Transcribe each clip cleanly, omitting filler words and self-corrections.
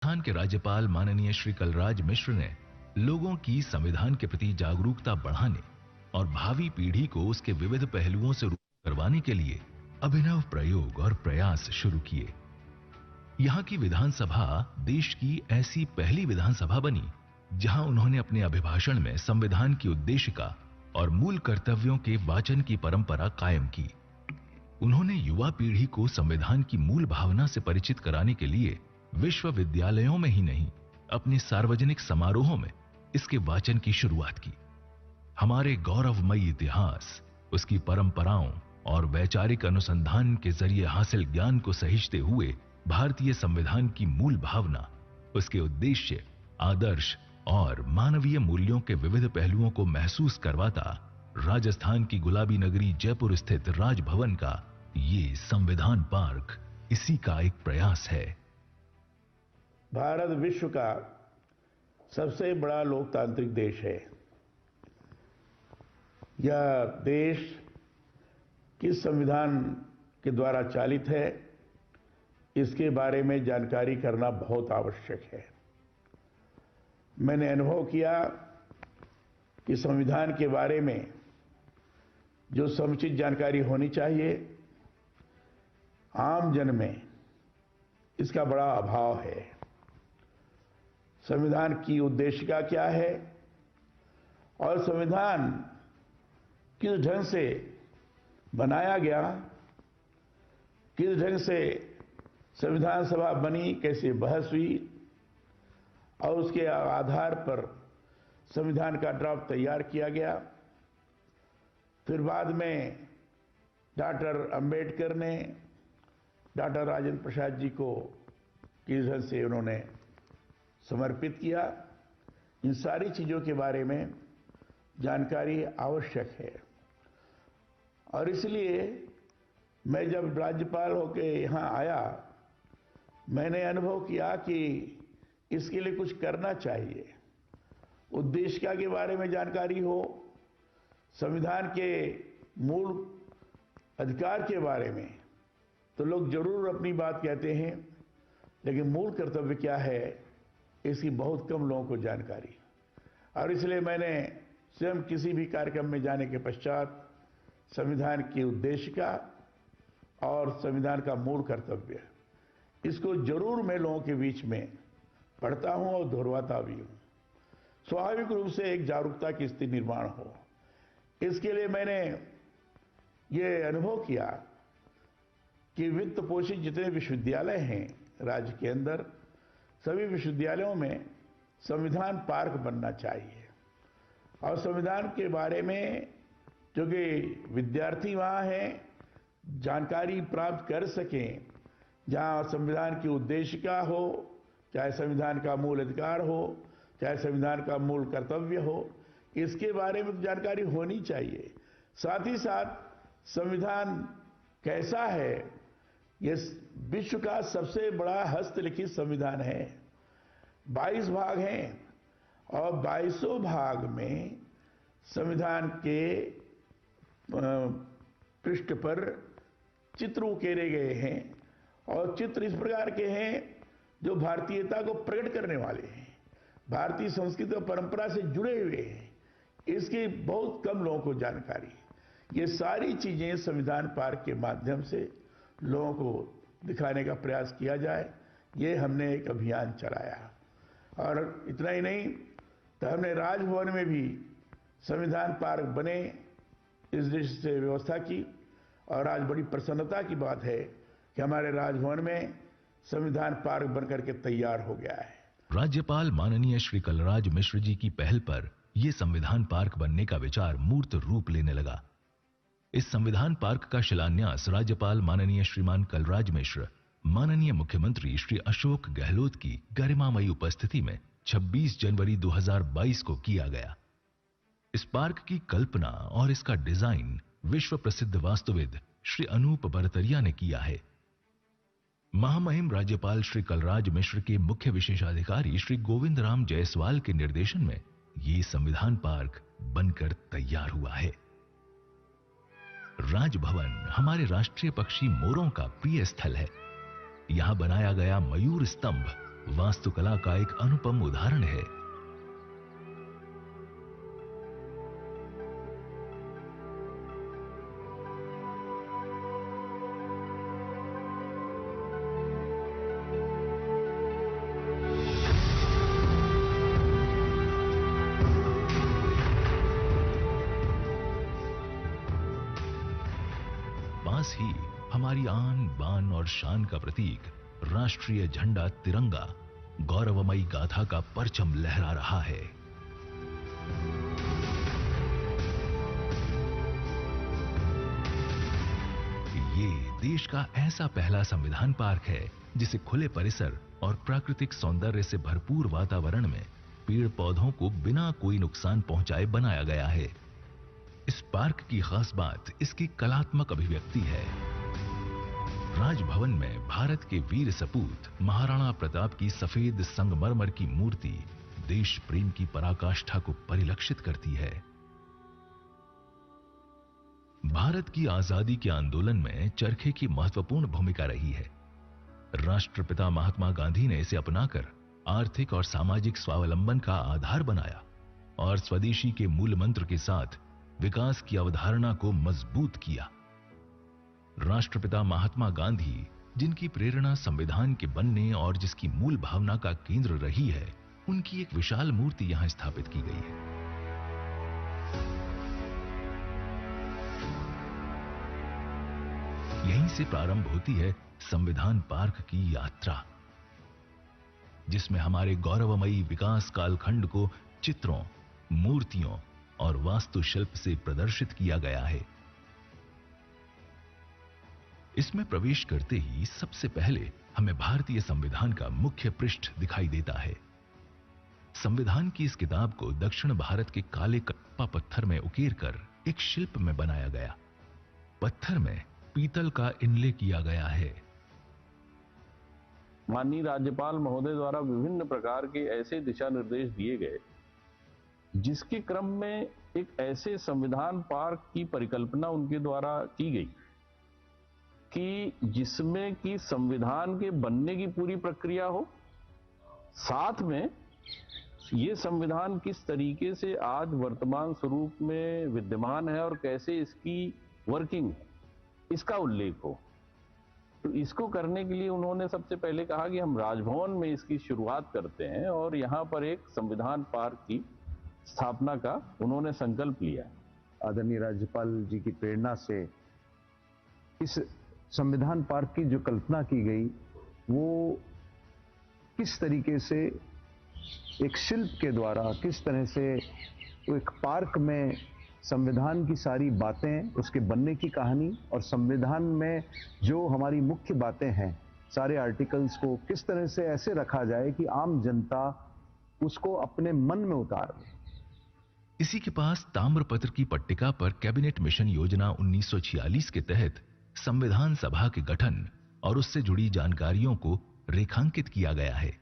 राजस्थान के राज्यपाल माननीय श्री कलराज मिश्र ने लोगों की संविधान के प्रति जागरूकता बढ़ाने और भावी पीढ़ी को उसके विविध पहलुओं से रूबरू करवाने के लिए अभिनव प्रयोग और प्रयास शुरू किए। यहाँ की विधानसभा देश की ऐसी पहली विधानसभा बनी जहां उन्होंने अपने अभिभाषण में संविधान की उद्देशिका और मूल कर्तव्यों के वाचन की परंपरा कायम की। उन्होंने युवा पीढ़ी को संविधान की मूल भावना से परिचित कराने के लिए विश्वविद्यालयों में ही नहीं, अपने सार्वजनिक समारोहों में इसके वाचन की शुरुआत की। हमारे गौरवमयी इतिहास, उसकी परंपराओं और वैचारिक अनुसंधान के जरिए हासिल ज्ञान को सहेजते हुए भारतीय संविधान की मूल भावना, उसके उद्देश्य, आदर्श और मानवीय मूल्यों के विविध पहलुओं को महसूस करवाता राजस्थान की गुलाबी नगरी जयपुर स्थित राजभवन का ये संविधान पार्क इसी का एक प्रयास है। भारत विश्व का सबसे बड़ा लोकतांत्रिक देश है। यह देश किस संविधान के द्वारा चालित है, इसके बारे में जानकारी करना बहुत आवश्यक है। मैंने अनुभव किया कि संविधान के बारे में जो समुचित जानकारी होनी चाहिए, आम जन में इसका बड़ा अभाव है। संविधान की उद्देशिका क्या है और संविधान किस ढंग से बनाया गया, किस ढंग से संविधान सभा बनी, कैसे बहस हुई और उसके आधार पर संविधान का ड्राफ्ट तैयार किया गया। फिर बाद में डॉक्टर अंबेडकर ने डॉक्टर राजेंद्र प्रसाद जी को किस ढंग से उन्होंने समर्पित किया, इन सारी चीजों के बारे में जानकारी आवश्यक है। और इसलिए मैं जब राज्यपाल होकर यहाँ आया, मैंने अनुभव किया कि इसके लिए कुछ करना चाहिए। उद्देशिका के बारे में जानकारी हो, संविधान के मूल अधिकार के बारे में तो लोग जरूर अपनी बात कहते हैं, लेकिन मूल कर्तव्य क्या है इसकी बहुत कम लोगों को जानकारी। और इसलिए मैंने स्वयं किसी भी कार्यक्रम में जाने के पश्चात संविधान की उद्देशिका और संविधान का मूल कर्तव्य, इसको जरूर मैं लोगों के बीच में पढ़ता हूं और दोहराता भी हूं। स्वाभाविक रूप से एक जागरूकता की स्थिति निर्माण हो, इसके लिए मैंने ये अनुभव किया कि वित्त पोषित जितने विश्वविद्यालय हैं राज्य के अंदर, सभी विश्वविद्यालयों में संविधान पार्क बनना चाहिए। और संविधान के बारे में जो कि विद्यार्थी वहाँ हैं जानकारी प्राप्त कर सकें, जहाँ संविधान की उद्देशिका हो, चाहे संविधान का मूल अधिकार हो, चाहे संविधान का मूल कर्तव्य हो, इसके बारे में जानकारी होनी चाहिए। साथ ही साथ संविधान कैसा है, ये विश्व का सबसे बड़ा हस्तलिखित संविधान है। 22 भाग हैं और 22 भाग में संविधान के पृष्ठ पर चित्र उकेरे गए हैं और चित्र इस प्रकार के हैं जो भारतीयता को प्रकट करने वाले हैं, भारतीय संस्कृति और परंपरा से जुड़े हुए हैं। इसकी बहुत कम लोगों को जानकारी। ये सारी चीजें संविधान पार्क के माध्यम से लोगों को दिखाने का प्रयास किया जाए, ये हमने एक अभियान चलाया। और इतना ही नहीं, तो हमने राजभवन में भी संविधान पार्क बने, इस दृष्टि से व्यवस्था की। और आज बड़ी प्रसन्नता की बात है कि हमारे राजभवन में संविधान पार्क बनकर के तैयार हो गया है। राज्यपाल माननीय श्री कलराज मिश्र जी की पहल पर यह संविधान पार्क बनने का विचार मूर्त रूप लेने लगा। इस संविधान पार्क का शिलान्यास राज्यपाल माननीय श्रीमान कलराज मिश्र, माननीय मुख्यमंत्री श्री अशोक गहलोत की गरिमामयी उपस्थिति में 26 जनवरी 2022 को किया गया। इस पार्क की कल्पना और इसका डिजाइन विश्व प्रसिद्ध वास्तुविद श्री अनूप बरतरिया ने किया है। महामहिम राज्यपाल श्री कलराज मिश्र के मुख्य विशेषाधिकारी श्री गोविंद राम जायसवाल के निर्देशन में ये संविधान पार्क बनकर तैयार हुआ है। राजभवन हमारे राष्ट्रीय पक्षी मोरों का प्रिय स्थल है। यहां बनाया गया मयूर स्तंभ वास्तुकला का एक अनुपम उदाहरण है। पास ही हमारी आन बान और शान का प्रतीक राष्ट्रीय झंडा तिरंगा गौरवमयी गाथा का परचम लहरा रहा है। ये देश का ऐसा पहला संविधान पार्क है जिसे खुले परिसर और प्राकृतिक सौंदर्य से भरपूर वातावरण में पेड़ पौधों को बिना कोई नुकसान पहुंचाए बनाया गया है। इस पार्क की खास बात इसकी कलात्मक अभिव्यक्ति है। राजभवन में भारत के वीर सपूत महाराणा प्रताप की सफेद संगमरमर की मूर्ति देश प्रेम की पराकाष्ठा को परिलक्षित करती है। भारत की आजादी के आंदोलन में चरखे की महत्वपूर्ण भूमिका रही है। राष्ट्रपिता महात्मा गांधी ने इसे अपनाकर आर्थिक और सामाजिक स्वावलंबन का आधार बनाया और स्वदेशी के मूल मंत्र के साथ विकास की अवधारणा को मजबूत किया। राष्ट्रपिता महात्मा गांधी, जिनकी प्रेरणा संविधान के बनने और जिसकी मूल भावना का केंद्र रही है, उनकी एक विशाल मूर्ति यहां स्थापित की गई है। यहीं से प्रारंभ होती है संविधान पार्क की यात्रा, जिसमें हमारे गौरवमयी विकास कालखंड को चित्रों, मूर्तियों और वास्तुशिल्प से प्रदर्शित किया गया है। इसमें प्रवेश करते ही सबसे पहले हमें भारतीय संविधान का मुख्य पृष्ठ दिखाई देता है। संविधान की इस किताब को दक्षिण भारत के काले कप्पा पत्थर में उकेर कर एक शिल्प में बनाया गया। पत्थर में पीतल का इनले किया गया है। माननीय राज्यपाल महोदय द्वारा विभिन्न प्रकार के ऐसे दिशा निर्देश दिए गए जिसके क्रम में एक ऐसे संविधान पार्क की परिकल्पना उनके द्वारा की गई कि जिसमें कि संविधान के बनने की पूरी प्रक्रिया हो, साथ में ये संविधान किस तरीके से आज वर्तमान स्वरूप में विद्यमान है और कैसे इसकी वर्किंग है, इसका उल्लेख हो। तो इसको करने के लिए उन्होंने सबसे पहले कहा कि हम राजभवन में इसकी शुरुआत करते हैं और यहाँ पर एक संविधान पार्क की स्थापना का उन्होंने संकल्प लिया। आदरणीय राज्यपाल जी की प्रेरणा से इस संविधान पार्क की जो कल्पना की गई वो किस तरीके से एक शिल्प के द्वारा, किस तरह से एक पार्क में संविधान की सारी बातें, उसके बनने की कहानी और संविधान में जो हमारी मुख्य बातें हैं, सारे आर्टिकल्स को किस तरह से ऐसे रखा जाए कि आम जनता उसको अपने मन में उतार ले। इसी के पास ताम्रपत्र की पट्टिका पर कैबिनेट मिशन योजना 1946 के तहत संविधान सभा के गठन और उससे जुड़ी जानकारियों को रेखांकित किया गया है।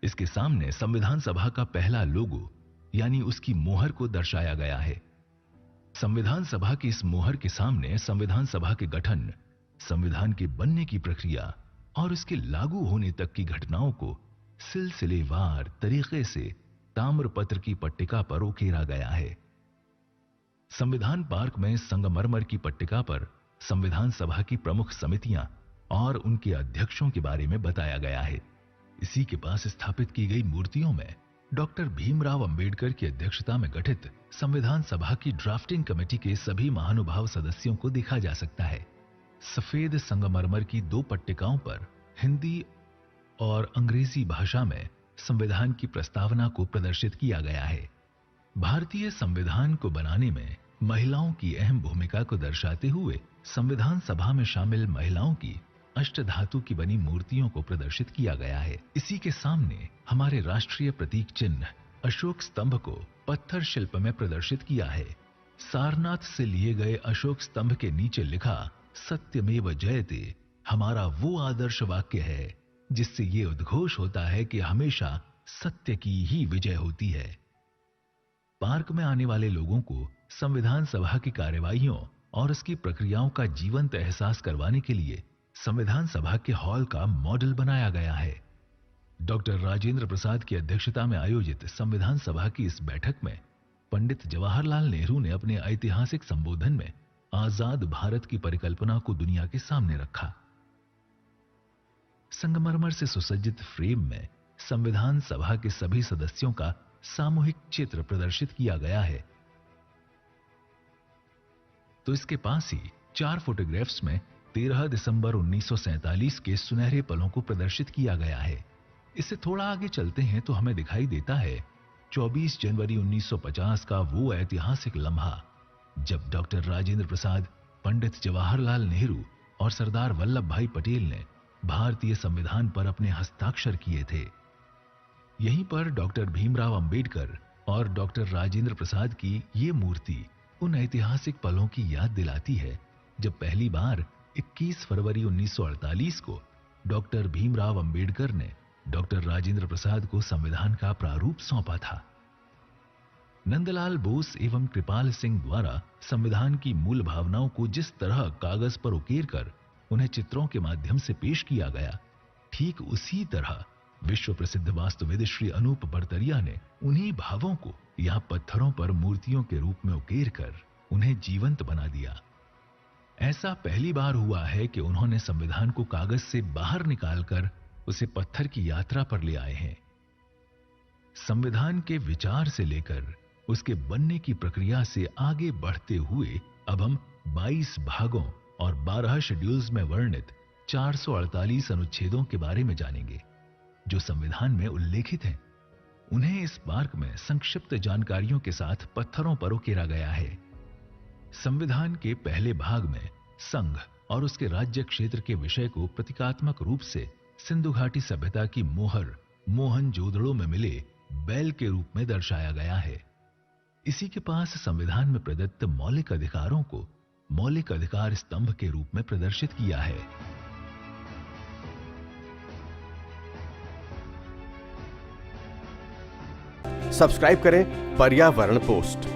इसके सामने संविधान सभा का पहला लोगो यानी उसकी मोहर को दर्शाया गया है। संविधान सभा की इस मोहर के सामने संविधान सभा के गठन, संविधान के बनने की प्रक्रिया और उसके लागू होने तक की घटनाओं को सिलसिलेवार तरीके से ताम्रपत्र की पट्टिका पर उकेरा गया है। संविधान पार्क में संगमरमर की पट्टिका पर संविधान सभा की प्रमुख समितियां और उनके अध्यक्षों के बारे में बताया गया है। इसी के पास स्थापित की गई मूर्तियों में डॉक्टर भीमराव अंबेडकर की अध्यक्षता में गठित संविधान सभा की ड्राफ्टिंग कमेटी के सभी महानुभाव सदस्यों को देखा जा सकता है। सफेद संगमरमर की 2 पट्टिकाओं पर हिंदी और अंग्रेजी भाषा में संविधान की प्रस्तावना को प्रदर्शित किया गया है। भारतीय संविधान को बनाने में महिलाओं की अहम भूमिका को दर्शाते हुए संविधान सभा में शामिल महिलाओं की अष्टधातु की बनी मूर्तियों को प्रदर्शित किया गया है। इसी के सामने हमारे राष्ट्रीय प्रतीक चिन्ह अशोक स्तंभ को पत्थर शिल्प में प्रदर्शित किया है। सारनाथ से लिए गए अशोक स्तंभ के नीचे लिखा सत्यमेव जयते हमारा वो आदर्श वाक्य है जिससे ये उद्घोष होता है कि हमेशा सत्य की ही विजय होती है। पार्क में आने वाले लोगों को संविधान सभा की कार्यवाहियों और उसकी प्रक्रियाओं का जीवंत एहसास करवाने के लिए संविधान सभा के हॉल का मॉडल बनाया गया है। डॉक्टर राजेंद्र प्रसाद की अध्यक्षता में आयोजित संविधान सभा की इस बैठक में पंडित जवाहरलाल नेहरू ने अपने ऐतिहासिक संबोधन में आजाद भारत की परिकल्पना को दुनिया के सामने रखा। संगमरमर से सुसज्जित फ्रेम में संविधान सभा के सभी सदस्यों का सामूहिक चित्र प्रदर्शित किया गया है। तो इसके पास ही 4 फोटोग्राफ्स में 13 दिसंबर 1947 के सुनहरे पलों को प्रदर्शित किया गया है। इससे थोड़ा आगे चलते हैं तो हमें दिखाई देता है 24 जनवरी 1950 का वो ऐतिहासिक लम्हा जब डॉक्टर राजेंद्र प्रसाद, पंडित जवाहरलाल नेहरू और सरदार वल्लभ भाई पटेल ने भारतीय संविधान पर अपने हस्ताक्षर किए थे। यहीं पर डॉक्टर भीमराव अंबेडकर और डॉक्टर राजेंद्र प्रसाद की ये मूर्ति उन ऐतिहासिक पलों की याद दिलाती है जब पहली बार 21 फरवरी 1948 को डॉक्टर भीमराव अंबेडकर ने डॉक्टर राजेंद्र प्रसाद को संविधान का प्रारूप सौंपा था। नंदलाल बोस एवं कृपाल सिंह द्वारा संविधान की मूल भावनाओं को जिस तरह कागज पर उकेर कर उन्हें चित्रों के माध्यम से पेश किया गया, ठीक उसी तरह विश्व प्रसिद्ध वास्तुविद श्री अनूप बरतरिया ने उन्हीं भावों को यहां पत्थरों पर मूर्तियों के रूप में उकेर कर उन्हें जीवंत बना दिया। ऐसा पहली बार हुआ है कि उन्होंने संविधान को कागज से बाहर निकालकर उसे पत्थर की यात्रा पर ले आए हैं। संविधान के विचार से लेकर उसके बनने की प्रक्रिया से आगे बढ़ते हुए अब हम 22 भागों और 12 शेड्यूल्स में वर्णित 448 अनुच्छेदों के बारे में जानेंगे जो संविधान में उल्लेखित हैं। उन्हें इस मार्ग में संक्षिप्त जानकारियों के साथ पत्थरों पर उकेरा गया है। संविधान के पहले भाग में संघ और उसके राज्य क्षेत्र के विषय को प्रतीकात्मक रूप से सिंधु घाटी सभ्यता की मोहर मोहनजोदड़ो में मिले बैल के रूप में दर्शाया गया है। इसी के पास संविधान में प्रदत्त मौलिक अधिकारों को मौलिक अधिकार स्तंभ के रूप में प्रदर्शित किया है। सब्सक्राइब करें पर्यावरण पोस्ट।